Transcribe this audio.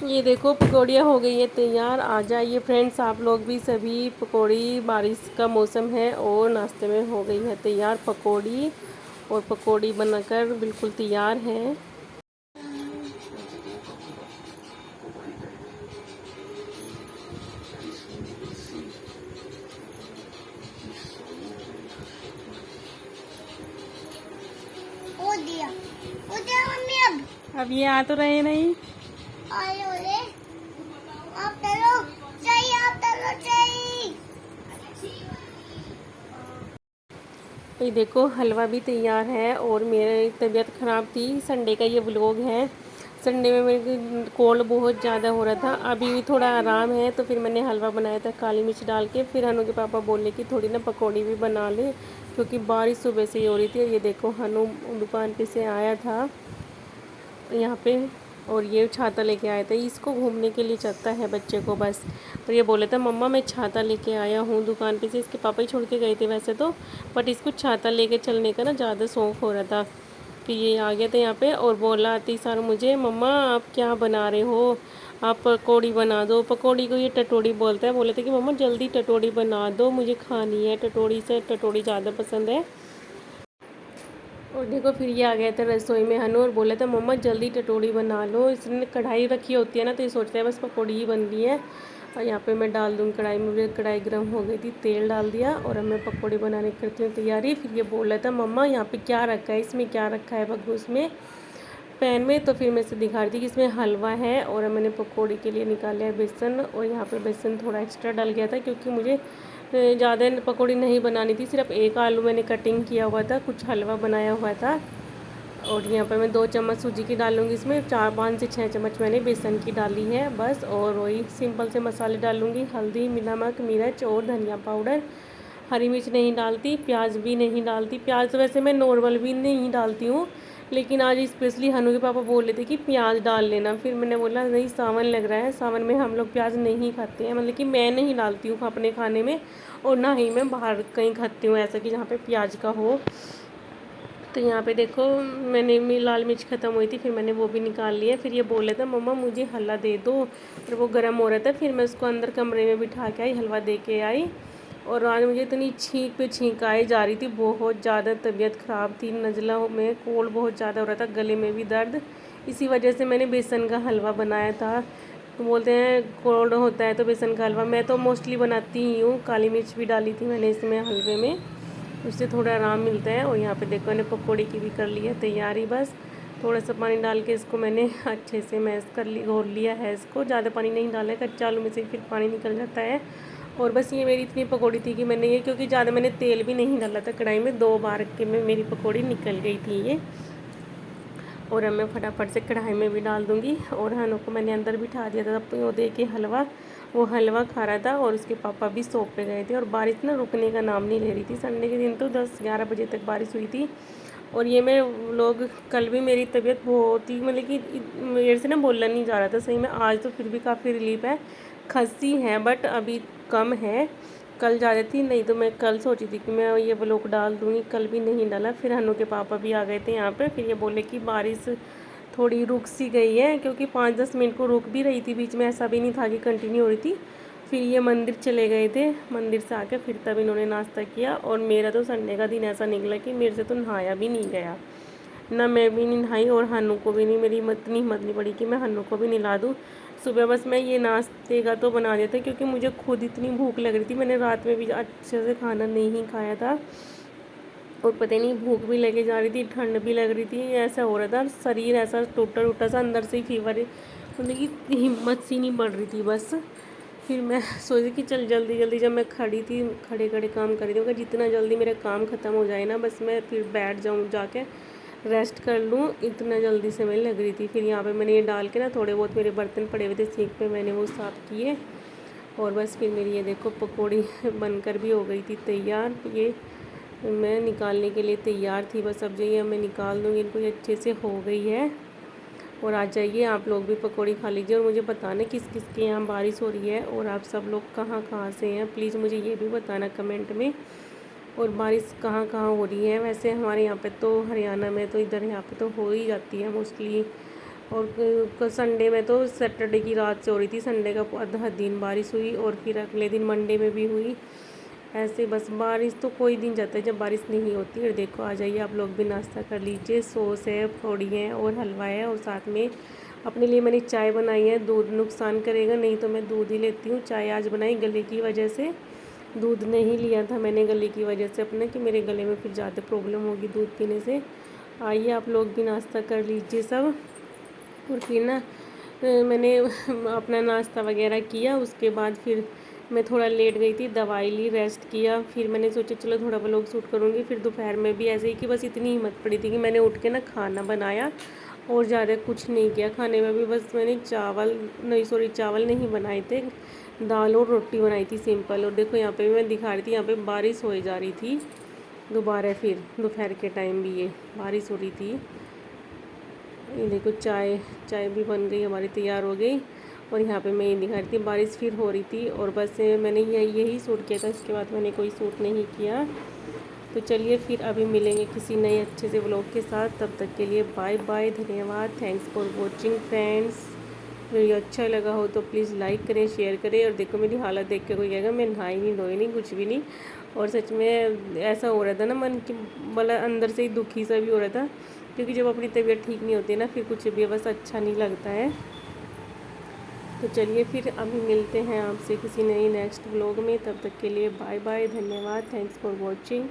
ये देखो पकौड़ियाँ हो गई है तैयार। आ जाइए फ्रेंड्स, आप लोग भी सभी। पकौड़ी, बारिश का मौसम है और नाश्ते में हो गई है तैयार पकौड़ी। और पकौड़ी बनाकर बिल्कुल तैयार है। हो दिया मम्मी। अब ये आ तो रहे नहीं। रे आप चलो चाहिए, आप चलो चाहिए। ये देखो हलवा भी तैयार है। और मेरी तबीयत ख़राब थी, संडे का ये व्लॉग है। संडे में मेरे कोल्ड बहुत ज़्यादा हो रहा था, अभी भी थोड़ा आराम है। तो फिर मैंने हलवा बनाया था काली मिर्च डाल के। फिर हनु के पापा बोले कि थोड़ी ना पकौड़ी भी बना ले, क्योंकि बारिश सुबह से ही हो रही थी। और ये देखो हनु दुकान पे से आया था यहाँ पे, और ये छाता लेके आया था। इसको घूमने के लिए चलता है बच्चे को बस। तो ये बोले था मम्मा मैं छाता लेके आया हूँ दुकान पे से। इसके पापा ही छोड़ के गए थे वैसे तो, बट इसको छाता लेके चलने का ना ज़्यादा शौक़ हो रहा था। फिर ये आ गया था यहाँ पे और बोला आती सार मुझे, मम्मा आप क्या बना रहे हो, आप पकौड़ी बना दो। पकौड़ी को ये टटोड़ी बोलता है। बोले थे कि मम्मा जल्दी टटोड़ी बना दो, मुझे खानी है टटोड़ी से, टटोड़ी ज़्यादा पसंद है। और देखो फिर ये आ गया था रसोई में हनु और बोला था मम्मा जल्दी टटोड़ी बना लो। इसने कढ़ाई रखी होती है ना, तो ये सोचता है बस पकौड़ी ही बन रही है। और यहाँ पे मैं डाल दूँ कढ़ाई में। मुझे कढ़ाई गर्म हो गई थी, तेल डाल दिया और अब मैं पकौड़ी बनाने की करती हूँ तैयारी। फिर ये बोला था मम्मा यहाँ पे क्या रखा है, इसमें क्या रखा है बग्गू उसमें पैन में। तो फिर मैं इसे दिखा रही थी कि इसमें हलवा है। और मैंने पकौड़ी के लिए निकाला है बेसन। और यहाँ पे बेसन थोड़ा एक्स्ट्रा डल गया था, क्योंकि मुझे ज़्यादा पकौड़ी नहीं बनानी थी। सिर्फ एक आलू मैंने कटिंग किया हुआ था, कुछ हलवा बनाया हुआ था। और यहाँ पर मैं 2 चम्मच सूजी की डालूँगी। इसमें 5 से 6 चम्मच मैंने बेसन की डाली है बस। और वही सिंपल से मसाले डालूँगी, हल्दी, नमक, मिर्च और धनिया पाउडर। हरी मिर्च नहीं डालती, प्याज भी नहीं डालती। प्याज तो वैसे मैं नॉर्मल भी नहीं डालती हूँ, लेकिन आज स्पेशली हनु के पापा बोल रहे थे कि प्याज डाल लेना। फिर मैंने बोला नहीं, सावन लग रहा है, सावन में हम लोग प्याज नहीं खाते हैं। मतलब कि मैं नहीं डालती हूँ अपने खाने में, और ना ही मैं बाहर कहीं खाती हूँ ऐसा कि जहाँ पे प्याज का हो। तो यहाँ पे देखो मैंने लाल मिर्च ख़त्म हुई थी, फिर मैंने वो भी निकाल लिया। फिर ये बोल रहा था मम्मा मुझे हलवा दे दो, और वो गर्म हो रहा था। फिर मैं उसको अंदर कमरे में बिठा के आई, हलवा दे के आई। और आज मुझे इतनी छींक पे छींक आई जा रही थी, बहुत ज़्यादा तबीयत ख़राब थी। नज़ला में कोल्ड बहुत ज़्यादा हो रहा था, गले में भी दर्द। इसी वजह से मैंने बेसन का हलवा बनाया था। तो बोलते हैं कोल्ड होता है तो बेसन का हलवा, मैं तो मोस्टली बनाती ही हूँ। काली मिर्च भी डाली थी मैंने इसमें हलवे में, उससे थोड़ा आराम मिलता है। और यहाँ पे देखो मैंने पकौड़ी की भी कर ली है तैयारी। बस थोड़ा सा पानी डाल के इसको मैंने अच्छे से मैश कर घोल लिया है इसको। ज़्यादा पानी नहीं डाला है, कच्चे आलू में से फिर पानी निकल जाता है। और बस ये मेरी इतनी पकौड़ी थी कि मैंने ये, क्योंकि ज़्यादा मैंने तेल भी नहीं डाला था कढ़ाई में, 2 बार के में मेरी पकौड़ी निकल गई थी ये। और अब मैं फटाफट से कढ़ाई में भी डाल दूँगी। और हनु को मैंने अंदर बिठा दिया था वो दे के हलवा, वो हलवा खा रहा था। और उसके पापा भी शॉप पे गए थे। और बारिश ना रुकने का नाम नहीं ले रही थी। संडे के दिन तो 10-11 बजे तक बारिश हुई थी। और ये मैं लोग कल भी मेरी तबीयत बहुत ही, मतलब कि मेरे से ना बोलना नहीं जा रहा था सही में। आज तो फिर भी काफ़ी रिलीफ है, खस्सी है बट अभी कम है। कल जा रही थी, नहीं तो मैं कल सोची थी कि मैं ये व्लॉग डाल दूँगी, कल भी नहीं डाला। फिर हनु के पापा भी आ गए थे यहाँ पे। फिर ये बोले कि बारिश थोड़ी रुक सी गई है, क्योंकि 5-10 मिनट को रुक भी रही थी बीच में, ऐसा भी नहीं था कि कंटिन्यू हो रही थी। फिर ये मंदिर चले गए थे, मंदिर से आके फिर तब इन्होंने नाश्ता किया। और मेरा तो संडे का दिन ऐसा निकला कि मेरे से तो नहाया भी नहीं गया, ना मैं भी नहीं नहाई और हनु को भी नहीं। मेरी इतनी हिम्मत नहीं पड़ी कि मैं हनु को भी नहला दूँ। सुबह बस मैं ये नाश्ते का तो बना दिया था, क्योंकि मुझे खुद इतनी भूख लग रही थी। मैंने रात में भी अच्छे से खाना नहीं खाया था, और पता नहीं भूख भी लगे जा रही थी, ठंड भी लग रही थी। ऐसा हो रहा था शरीर ऐसा टूटा टूटा सा, अंदर से ही फीवर, मतलब कि हिम्मत सी नहीं बढ़ रही थी बस। फिर मैं सोची कि चल जल्दी जल्दी, जब मैं खड़ी थी खड़े खड़े काम कर रही थी, मगर जितना जल्दी मेरा काम ख़त्म हो जाए ना, बस मैं फिर बैठ जाऊँ जाके रेस्ट कर लूँ, इतना जल्दी से मैं लग रही थी। फिर यहाँ पे मैंने ये डाल के ना, थोड़े बहुत मेरे बर्तन पड़े हुए थे सींक पे, मैंने वो साफ़ किए। और बस फिर मेरी ये देखो पकौड़ी बनकर भी हो गई थी तैयार। ये मैं निकालने के लिए तैयार थी बस। अब जाइए मैं निकाल दूँगी इनको, ये अच्छे से हो गई है। और आ जाइए आप लोग भी पकौड़ी खा लीजिए। और मुझे बताना किस किस के यहाँ बारिश हो रही है, और आप सब लोग कहाँ कहाँ से हैं, प्लीज़ मुझे ये भी बताना कमेंट में। और बारिश कहाँ कहाँ हो रही है, वैसे हमारे यहाँ पे तो हरियाणा में तो इधर यहाँ पे तो हो ही जाती है मोस्टली। और संडे में तो सैटरडे की रात से हो रही थी, संडे का आधा दिन बारिश हुई और फिर अगले दिन मंडे में भी हुई। ऐसे बस बारिश तो कोई दिन जाता है जब बारिश नहीं होती। और देखो आ जाइए आप लोग भी नाश्ता कर लीजिए। सॉस है, पकौड़ी हैं और हलवा है, और साथ में अपने लिए मैंने चाय बनाई है। दूध नुकसान करेगा, नहीं तो मैं दूध ही लेती हूँ। चाय आज बनाई गले की वजह से, दूध नहीं लिया था मैंने गले की वजह से अपने, कि मेरे गले में फिर ज़्यादा प्रॉब्लम होगी दूध पीने से। आइए आप लोग भी नाश्ता कर लीजिए सब। और फिर ना मैंने अपना नाश्ता वगैरह किया, उसके बाद फिर मैं थोड़ा लेट गई थी, दवाई ली, रेस्ट किया। फिर मैंने सोचा चलो थोड़ा व्लॉग शूट करूँगी। फिर दोपहर में भी ऐसे ही कि बस इतनी हिम्मत पड़ी थी कि मैंने उठ के ना खाना बनाया, और ज़्यादा कुछ नहीं किया। खाने में भी बस मैंने चावल नहीं बनाए थे, दाल और रोटी बनाई थी सिंपल। और देखो यहाँ पे भी मैं दिखा रही थी, यहाँ पे बारिश हो जा रही थी दोबारा, फिर दोपहर के टाइम भी ये बारिश हो रही थी। ये देखो चाय भी बन गई हमारी, तैयार हो गई। और यहाँ पे मैं ये दिखा रही थी, बारिश फिर हो रही थी। और बस मैंने यही शूट किया था, इसके बाद मैंने कोई शूट नहीं किया। तो चलिए फिर अभी मिलेंगे किसी नए अच्छे से व्लॉग के साथ। तब तक के लिए बाय बाय, धन्यवाद, thanks for watching friends. Video अच्छा लगा हो तो प्लीज़ लाइक करें, शेयर करें। और देखो मेरी हालत देख के कोई कहेगा मैं नहाई नहीं, धोई नहीं, कुछ भी नहीं। और सच में ऐसा हो रहा था ना, मन की मतलब अंदर से ही दुखी सा भी हो रहा था, क्योंकि जब अपनी तबीयत ठीक नहीं होती ना, फिर कुछ भी बस अच्छा नहीं लगता है। तो चलिए फिर अभी मिलते हैं आपसे किसी नई नेक्स्ट व्लॉग में। तब तक के लिए बाय बाय, धन्यवाद, थैंक्स फॉर वॉचिंग।